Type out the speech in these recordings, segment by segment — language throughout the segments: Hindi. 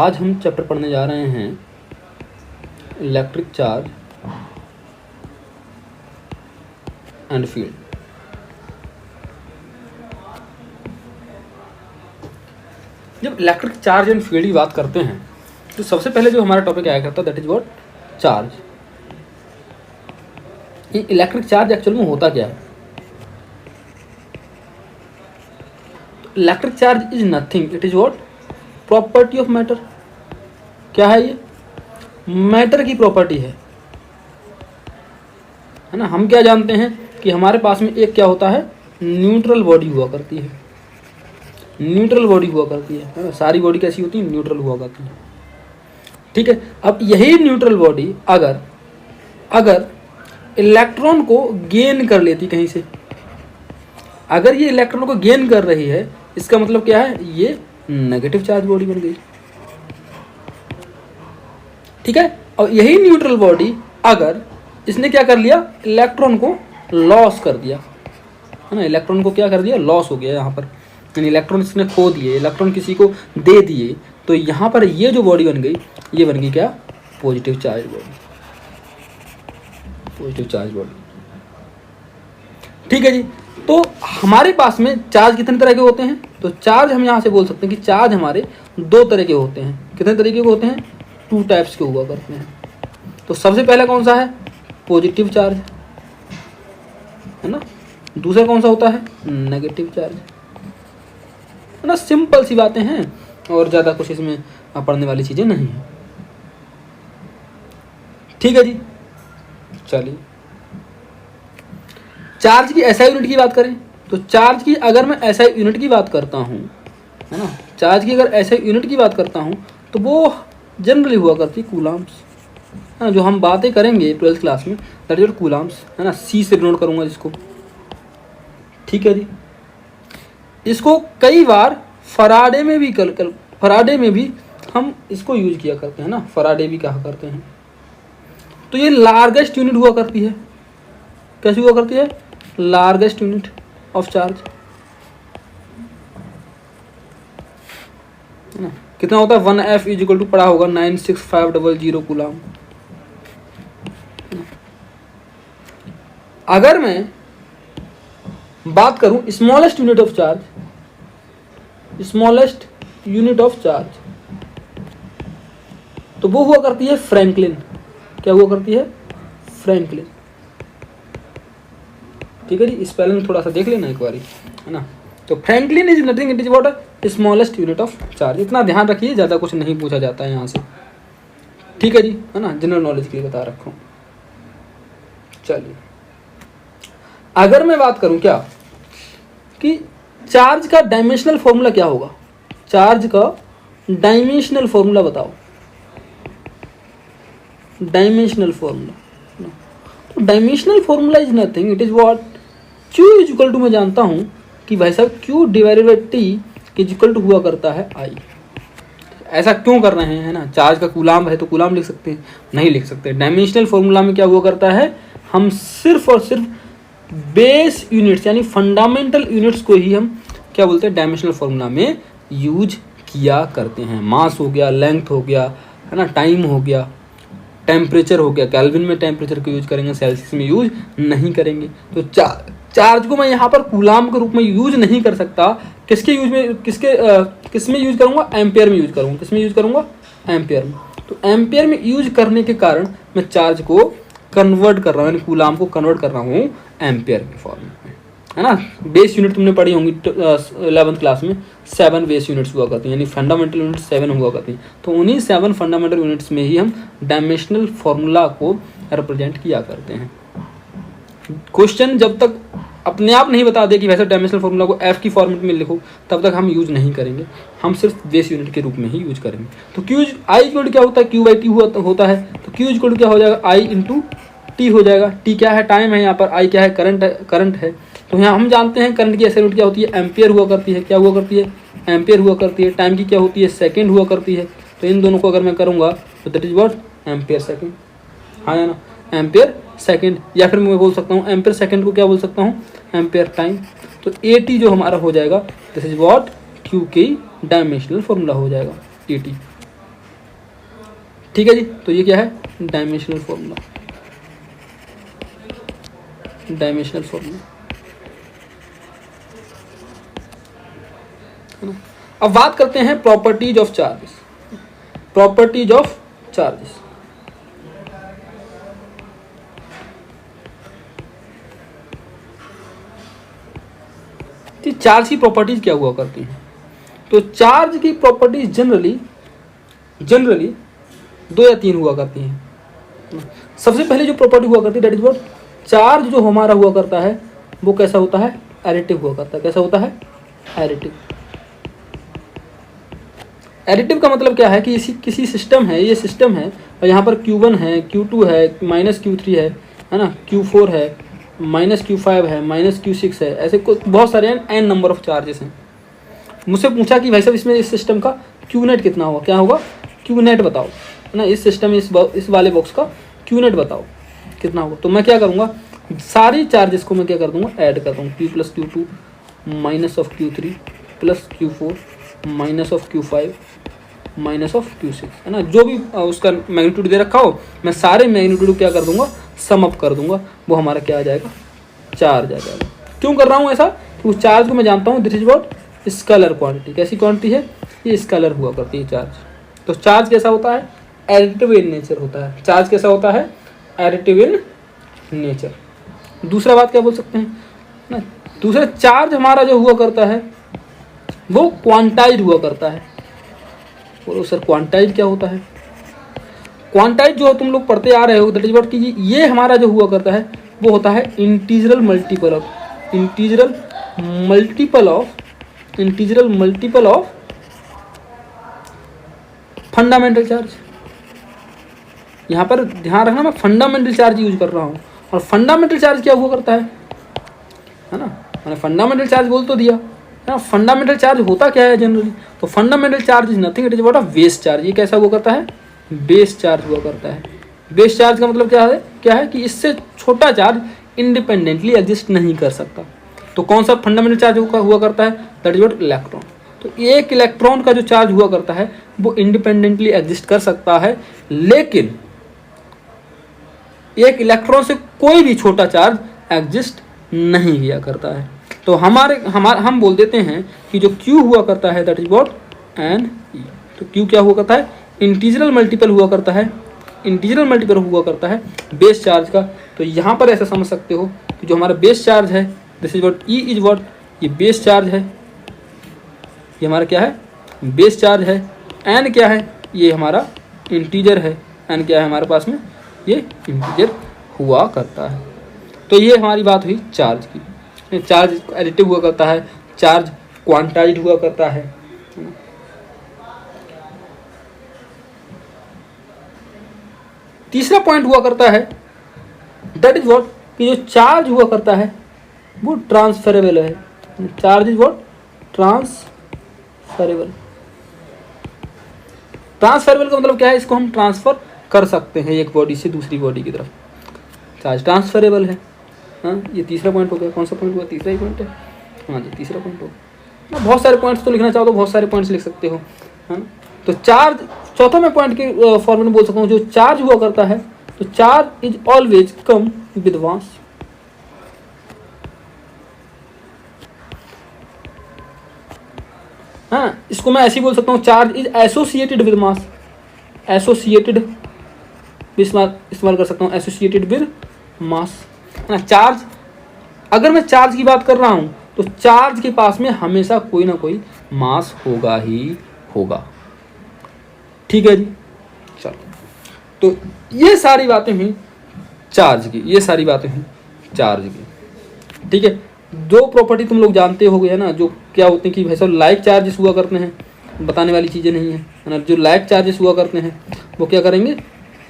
आज हम चैप्टर पढ़ने जा रहे हैं इलेक्ट्रिक चार्ज एंड फील्ड। जब इलेक्ट्रिक चार्ज एंड फील्ड की बात करते हैं तो सबसे पहले जो हमारा टॉपिक आया करता है दैट इज व्हाट, चार्ज। ये इलेक्ट्रिक चार्ज एक्चुअल में होता क्या है? Electric charge is nothing, it is what, property of matter. क्या है ये? मैटर की प्रॉपर्टी है ना। हम क्या जानते हैं कि हमारे पास में एक क्या होता है, न्यूट्रल बॉडी हुआ करती है। न्यूट्रल बॉडी हुआ करती है ना। सारी बॉडी कैसी होती है? न्यूट्रल हुआ करती है। ठीक है। अब यही न्यूट्रल बॉडी अगर इलेक्ट्रॉन को गेन कर लेती कहीं से, अगर ये इलेक्ट्रॉन को गेन कर रही है, इसका मतलब क्या है? ये नेगेटिव चार्ज बॉडी बन गई। ठीक है। और यही न्यूट्रल बॉडी अगर इसने क्या कर लिया, इलेक्ट्रॉन को लॉस कर दिया, है ना। इलेक्ट्रॉन को क्या कर दिया? लॉस हो गया यहाँ पर, यानी इलेक्ट्रॉन इसने खो दिए, इलेक्ट्रॉन किसी को दे दिए, तो यहाँ पर ये जो बॉडी बन गई, ये बन गई क्या? Positive charge body. Positive charge body. ठीक है जी। तो हमारे पास में चार्ज कितने तरह के होते हैं? तो चार्ज हम यहाँ से बोल सकते हैं कि चार्ज हमारे दो तरह के होते हैं। कितने तरीके के होते हैं? 2 टाइप्स के हुआ करते हैं। तो सबसे पहला कौन सा है? पॉजिटिव चार्ज, है ना। दूसरा कौन सा होता है? नेगेटिव चार्ज, है ना। सिंपल सी बातें हैं और ज़्यादा कुछ इसमें पढ़ने वाली चीज़ें नहीं हैं। ठीक है जी। चलिए, चार्ज की एसआई यूनिट की बात करें तो चार्ज की अगर मैं एसआई यूनिट की बात करता हूँ, है ना, चार्ज की अगर एसआई यूनिट की बात करता हूँ तो वो जनरली हुआ करती कूलम्ब्स, है ना। जो हम बातें करेंगे 12th क्लास में दैट इज कूलम्ब्स, है ना। सी से डिनोट करूँगा जिसको। ठीक है जी। इसको कई बार फराडे में भी फराडे में भी हम इसको यूज किया करते हैं ना, फराडे भी कहा करते हैं। तो ये लार्जेस्ट यूनिट हुआ करती है। कैसी हुआ करती है? लार्जेस्ट यूनिट ऑफ चार्ज, है ना। कितना होता है? 1F इज इक्वल टू पड़ा होगा 96500 कूलम। अगर मैं बात करूं smallest unit of charge, smallest unit of charge, तो वो हुआ करती है फ्रैंकलिन। क्या हुआ करती है? फ्रैंकलिन। ठीक है जी। स्पेलिंग थोड़ा सा देख लेना एक बारी, है ना। तो Franklin is nothing, it is what, smallest unit of charge. इतना ध्यान रखिए, ज़्यादा कुछ नहीं पूछा जाता है यहाँ से। ठीक है जी, है ना। जनरल नॉलेज के लिए बता रखा हूँ। चलिए, अगर मैं बात करूँ क्या कि चार्ज का डायमेंशनल फॉर्मूला क्या होगा? चार्ज का डायमेंशनल फॉर्मूला बताओ। डायमेंशनल फॉर्मूला, तो dimensional formula is nothing, it is what, Q is equal to, मैं जानता हूं कि भाई साहब Q divided by T is equal to हुआ करता है I। ऐसा क्यों कर रहे हैं, है ना। चार्ज का कूलाम है तो कूलाम लिख सकते हैं, नहीं लिख सकते। डायमेंशनल फॉर्मूला में क्या हुआ करता है, हम सिर्फ और सिर्फ बेस यूनिट्स यानी फंडामेंटल यूनिट्स को ही हम क्या बोलते हैं, डायमेंशनल फॉर्मूला में यूज किया करते हैं। मास हो गया, लेंथ हो गया, है ना, टाइम हो गया, टेम्परेचर हो गया। केल्विन में टेम्परेचर को यूज करेंगे, सेल्सियस में यूज नहीं करेंगे। तो चार्ज को मैं यहाँ पर कूलाम के रूप में यूज नहीं कर सकता। किसके यूज में, किसमें यूज करूँगा? एम्पेयर में यूज करूँगा। किसमें यूज करूँगा? एम्पेयर में। तो एम्पेयर में यूज करने के कारण मैं चार्ज को कन्वर्ट कर रहा हूँ, यानी कूलाम को कन्वर्ट कर रहा हूँ एम्पेयर के फॉर्म में, है ना। बेस यूनिट तुमने पढ़ी होंगी 11th क्लास में, 7 बेस यूनिट्स हुआ करती हैं, यानी फंडामेंटल यूनिट्स 7 हुआ करती हैं। तो उन्हीं 7 फंडामेंटल यूनिट्स में ही हम डायमेंशनल फॉर्मूला को रिप्रेजेंट किया करते हैं। क्वेश्चन जब तक अपने आप नहीं बता दे कि वैसे डायमेंशनल फॉर्मूला को F की फॉर्मेट में लिखो, तब तक हम यूज नहीं करेंगे। हम सिर्फ बेस यूनिट के रूप में ही यूज करेंगे। तो Q I इक्वल क्या होता है? Q बाई T होता है। तो Q इक्वल क्या हो जाएगा? I इंटू T हो जाएगा। T क्या है? टाइम है यहाँ पर। I क्या है? करंट है। तो यहाँ हम जानते हैं करंट की एसआई यूनिट क्या होती है? एम्पियर हुआ करती है। क्या हुआ करती है? एम्पियर हुआ करती है। टाइम की क्या होती है? सेकंड हुआ करती है। तो इन दोनों को अगर मैं करूँगा तो that is what, ampere second. हाँ या ना, एम्पियर सेकंड। या फिर मैं बोल सकता हूँ एम्पियर सेकंड को क्या बोल सकता हूँ? Ampere time. तो AT जो हमारा हो जाएगा दिस इज व्हाट, Q की डायमेंशनल फॉर्मूला हो जाएगा AT। ठीक है जी। तो ये क्या है, डायमेंशनल फॉर्मूला, डायमेंशनल फॉर्मूला है ना। अब बात करते हैं properties of charges, properties of charges. Charge की प्रॉपर्टीज क्या हुआ करती हैं? तो चार्ज की प्रॉपर्टीज जनरली 2 या 3 हुआ करती हैं। सबसे पहले जो प्रॉपर्टी हुआ करती है दैट इज व्हाट, चार्ज जो हमारा हुआ करता है वो कैसा होता है, एडिटिव हुआ करता है। कैसा होता है, एडिटिव। एडिटिव का मतलब क्या है कि किसी सिस्टम है, ये सिस्टम है और यहाँ पर Q1 है, Q2 है, -Q3 है ना, Q4 है, -Q5 है, -Q6 है, ऐसे बहुत सारे n नंबर ऑफ चार्जेस हैं। मुझसे पूछा कि भाई साहब इसमें इस सिस्टम का Qnet कितना होगा, क्या होगा, Qnet बताओ है ना, इस सिस्टम इस वाले बॉक्स का Qnet बताओ कितना होगा। तो मैं क्या करूँगा, सारी चार्जेस को मैं क्या कर दूंगा, ऐड कर दूँगा। Q + Q2 -Q3 + Q4 -Q5 -Q6 है ना, जो भी उसका मैग्नीट्यूड दे रखा हो मैं सारे मैग्नीट्यूड क्या कर दूंगा, सम अप कर दूंगा, वो हमारा क्या आ जाएगा, चार्ज आ जाएगा। क्यों कर रहा हूँ ऐसा, कि उस चार्ज को मैं जानता हूँ this is what, scalar quantity. कैसी क्वांटिटी है, ये स्केलर हुआ करती है चार्ज। तो चार्ज कैसा होता है, एडिटिव इन नेचर होता है। चार्ज कैसा होता है, एडिटिव इन नेचर। दूसरा बात क्या बोल सकते हैं ना, दूसरा चार्ज हमारा जो हुआ करता है वो क्वांटाइज हुआ करता है। बोलो सर क्वांटाइज क्या होता है, क्वांटाइज जो तुम लोग पढ़ते आ रहे हो दैट इज व्हाट, कि ये हमारा जो हुआ करता है वो होता है इंटीजरल मल्टीपल ऑफ फंडामेंटल चार्ज। यहाँ पर ध्यान रखना मैं फंडामेंटल चार्ज यूज कर रहा हूँ। और फंडामेंटल चार्ज क्या हुआ करता है ना, मैंने फंडामेंटल चार्ज बोल तो दिया है ना। फंडामेंटल चार्ज होता क्या है जनरली, तो fundamental charge is nothing, it is what, a base charge. ये कैसा हुआ करता है, बेस चार्ज हुआ करता है। बेस चार्ज का मतलब क्या है कि इससे छोटा चार्ज इंडिपेंडेंटली एग्जिस्ट नहीं कर सकता। तो कौन सा फंडामेंटल चार्ज हुआ करता है, दैट इज व्हाट, इलेक्ट्रॉन। तो एक इलेक्ट्रॉन का जो चार्ज हुआ करता है वो इंडिपेंडेंटली एग्जिस्ट कर सकता है, लेकिन एक इलेक्ट्रॉन से कोई भी छोटा चार्ज एग्जिस्ट नहीं किया करता है। तो हम बोल देते हैं कि जो Q हुआ करता है that is what, n e. तो Q क्या हुआ करता है, इंटीजरल मल्टीपल हुआ करता है, इंटीजरल मल्टीपल हुआ करता है बेस चार्ज का। तो यहाँ पर ऐसा समझ सकते हो कि जो हमारा बेस चार्ज है this is what, E is what, ये बेस चार्ज है, ये हमारा क्या है, बेस चार्ज है। एन क्या है, ये हमारा इंटीजर है। एन क्या है हमारे पास में, ये इंटीजर हुआ करता है। तो ये हमारी बात हुई चार्ज की। चार्ज एडिटिव हुआ करता है, चार्ज क्वांटाइज्ड हुआ करता है। तीसरा पॉइंट हुआ करता है दैट इज व्हाट, कि जो चार्ज हुआ करता है वो ट्रांसफरेबल है। Charge is what, transferable. Transferable का मतलब क्या है, इसको हम ट्रांसफर कर सकते हैं एक बॉडी से दूसरी बॉडी की तरफ। चार्ज ट्रांसफरेबल है। हाँ, ये तीसरा पॉइंट हो गया। कौन सा पॉइंट हुआ, तीसरा ही पॉइंट है। हाँ जी, तीसरा पॉइंट होगा। बहुत सारे पॉइंट्स तो लिखना चाहो तो बहुत सारे पॉइंट्स लिख सकते हो। हाँ, तो चार्ज, चौथा मैं पॉइंट के फॉर्मूले में बोल सकता हूँ, जो चार्ज हुआ करता है तो charge is always come with mass. हाँ, इसको मैं ऐसे ही बोल सकता हूँ, charge is associated with mass. Associated इस्तेमाल कर सकता हूँ, एसोसिएटेड विद मास ना। चार्ज, अगर मैं चार्ज की बात कर रहा हूँ तो चार्ज के पास में हमेशा कोई ना कोई मास होगा ही होगा। ठीक है जी, चलो। तो ये सारी बातें हुई चार्ज की, ये सारी बातें हुई चार्ज की। ठीक है, दो प्रॉपर्टी तुम लोग जानते हो गए ना, जो क्या होते हैं कि भाई साहब लाइक चार्जेस हुआ करते हैं, बताने वाली चीज़ें नहीं है ना। जो लाइक चार्जेस हुआ करते हैं वो क्या करेंगे,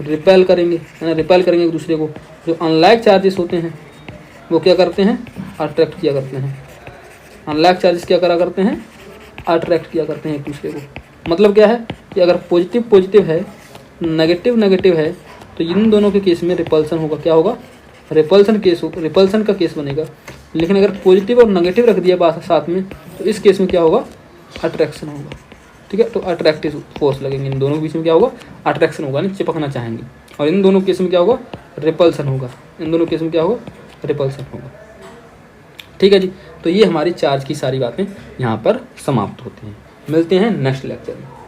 रिपेल करेंगे है ना, रिपेल करेंगे एक दूसरे को। जो अनलाइक चार्जेस होते हैं वो क्या करते हैं, अट्रैक्ट किया करते हैं। अनलाइक चार्जेस क्या करा करते हैं, अट्रैक्ट किया करते हैं एक दूसरे को। मतलब क्या है कि अगर पॉजिटिव पॉजिटिव है, नेगेटिव नेगेटिव है, तो इन दोनों के केस में रिपल्सन होगा। क्या होगा, रिपल्सन केस हो, रिपल्सन का केस बनेगा। लेकिन अगर पॉजिटिव और नेगेटिव रख दिया बात साथ में तो इस केस में क्या होगा, अट्रैक्शन होगा। ठीक है। तो अट्रैक्टिव फोर्स लगेंगे, इन दोनों के बीच में क्या होगा, अट्रैक्शन होगा, नहीं चिपकना चाहेंगे। और इन दोनों केस में क्या होगा, रिपल्सन होगा, इन दोनों केस में क्या होगा, रिपल्सन होगा। ठीक है जी। तो ये हमारी चार्ज की सारी बातें यहाँ पर समाप्त होती हैं। मिलते हैं नेक्स्ट लेक्चर में।